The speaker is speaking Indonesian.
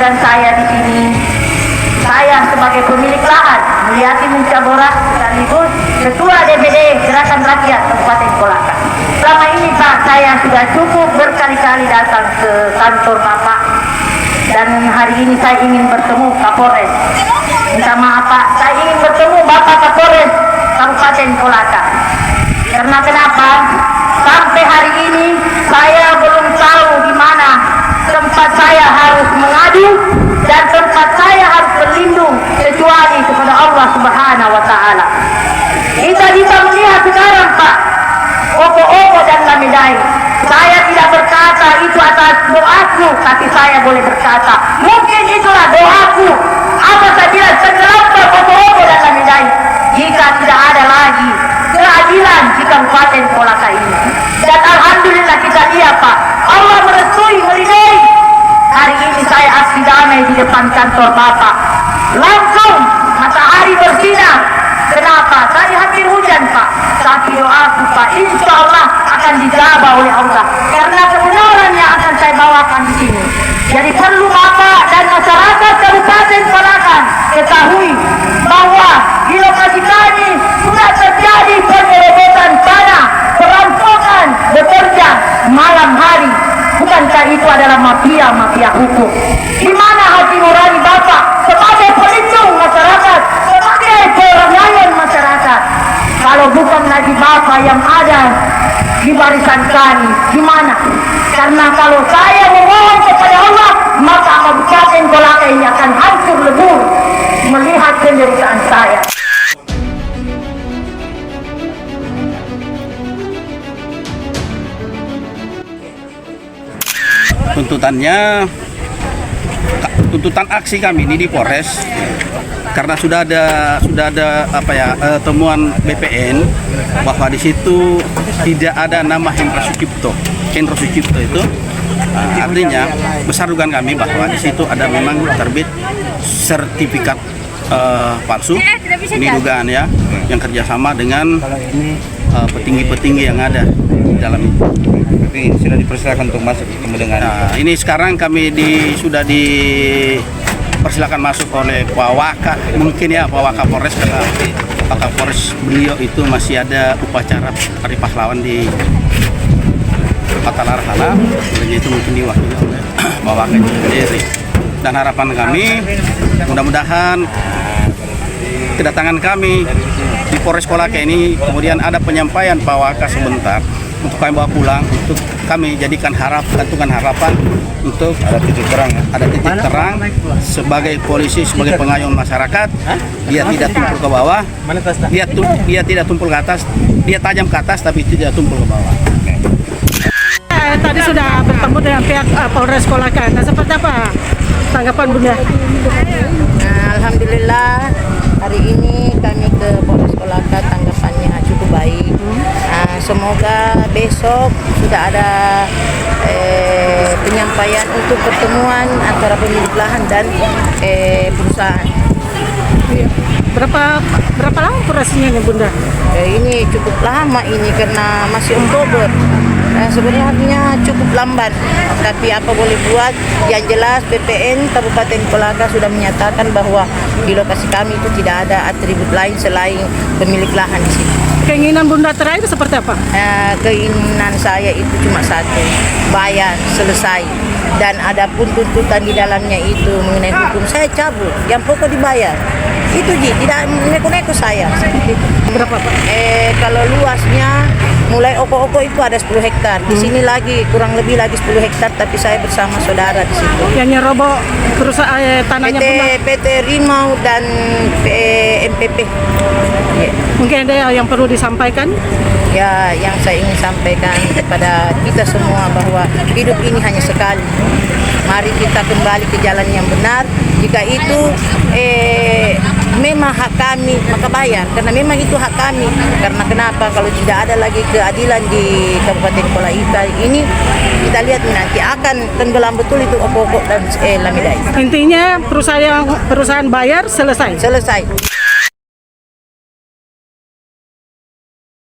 kehadiran saya di sini. Saya sebagai pemilik lahan, Mulyati Muncaborak sekaligus Ketua DPD Gerakan Rakyat Kabupaten Kolaka. Selama ini Pak, saya sudah cukup berkali-kali datang ke kantor Bapak, dan hari ini saya ingin bertemu Kapolres. Minta maaf Pak, saya ingin bertemu Bapak Kapolres Kabupaten Kolaka. Karena kenapa? Sampai hari ini saya belum tahu di mana tempat saya harus mengadu dan tempat saya harus berlindung kecuali kepada Allah Subhanahu wa Ta'ala. Kita bisa melihat sekarang Pak, Opo-Opo dan Lamidai. Saya tidak berkata itu atas doaku, tapi saya boleh berkata mungkin itulah doaku. Apa saya bilang tenggelamkan Opo-Opo dan Lamidai jika tidak ada lagi keadilan di Kabupaten Kolaka ini. Dan alhamdulillah kita lihat Pak, Allah merestui, meridai. Hari ini saya aksi damai di depan kantor Bapak. Langsung matahari bersinar. Kenapa? Tadi hampir hujan Pak. Tapi doaku Pak, insya Allah akan dijabah oleh Allah. Karena kebenaran yang akan saya bawakan di sini. Jadi perlu Bapak dan masyarakat Kabupaten Kolaka ketahui bahwa di lokasi kami sudah terjadi penyerobotan tanah, perampokan, bekerja malam hari. Bukankah itu adalah mafia hukum? Di mana hati nurani Bapak sebagai pelindung masyarakat, sebagai penyayang masyarakat? Kalau bukan lagi Bapak yang ada di barisan kami, di mana? Karena kalau saya memohon kepada Allah, maka Kabupaten Kolaka ini akan hancur lebur melihat penderitaan saya. Tuntutan aksi kami ini di Polres karena sudah ada temuan BPN bahwa di situ tidak ada nama Hendra Sucipto. Hendra Sucipto itu artinya besar dugaan kami bahwa di situ ada memang terbit sertifikat palsu. Ini dugaan ya, yang kerjasama dengan petinggi-petinggi yang ada di dalam itu. Tapi sudah dipersilakan untuk masuk ketemu dengan. Nah, ini sekarang kami sudah dipersilakan masuk oleh Pak Waka, mungkin ya Pak Waka Polres, karena Pak Kapolres beliau itu masih ada upacara Hari Pahlawan di Patalar sana, jadi itu mungkin diwakili oleh Pak Waka itu sendiri. Dan harapan kami mudah-mudahan kedatangan kami di Polres Kolaka ini kemudian ada penyampaian Pak Waka sebentar untuk kami bawa pulang, untuk kami jadikan gantungan harapan untuk ada titik terang, ada titik terang sebagai polisi, sebagai pengayom masyarakat. Dia tidak tumpul ke bawah, dia tidak tumpul ke atas, dia tajam ke atas tapi tidak tumpul ke bawah. Tadi sudah bertemu dengan pihak Polres Kolaka. Nah, seperti apa tanggapan Bunda? Alhamdulillah hari ini kami ke Polres Kolaka, tanggapannya cukup baik. Semoga besok sudah ada penyampaian untuk pertemuan antara pemilik lahan dan perusahaan. Berapa lama prosesnya Bunda? Ini cukup lama ini karena masih Oktober. Sebenarnya cukup lambat, tapi apa boleh buat, yang jelas BPN Kabupaten Kolaka sudah menyatakan bahwa di lokasi kami itu tidak ada atribut lain selain pemilik lahan di sini. Keinginan Bunda terakhir seperti apa? Keinginan saya itu cuma satu, bayar, selesai. Dan ada pun tuntutan di dalamnya itu mengenai hukum, saya cabut, yang pokok dibayar. Itu tidak neko-neko saya. Berapa Pak? Kalau luasnya mulai Oko-Oko itu ada 10 hektar. Di sini lagi kurang lebih lagi 10 hektar, tapi saya bersama saudara di situ. Yang nyerobok perusahaan tanahnya PT Rimau dan MPP. Mungkin ada yang perlu disampaikan? Ya, yang saya ingin sampaikan kepada kita semua bahwa hidup ini hanya sekali. Mari kita kembali ke jalan yang benar. Jika itu memang hak kami, maka bayar. Karena memang itu hak kami. Karena kenapa? Kalau tidak ada lagi keadilan di Kabupaten Kolaka ini, kita lihat nanti akan tenggelam betul itu Opo-Opo dan Lamidai. Intinya perusahaan bayar, selesai. Selesai.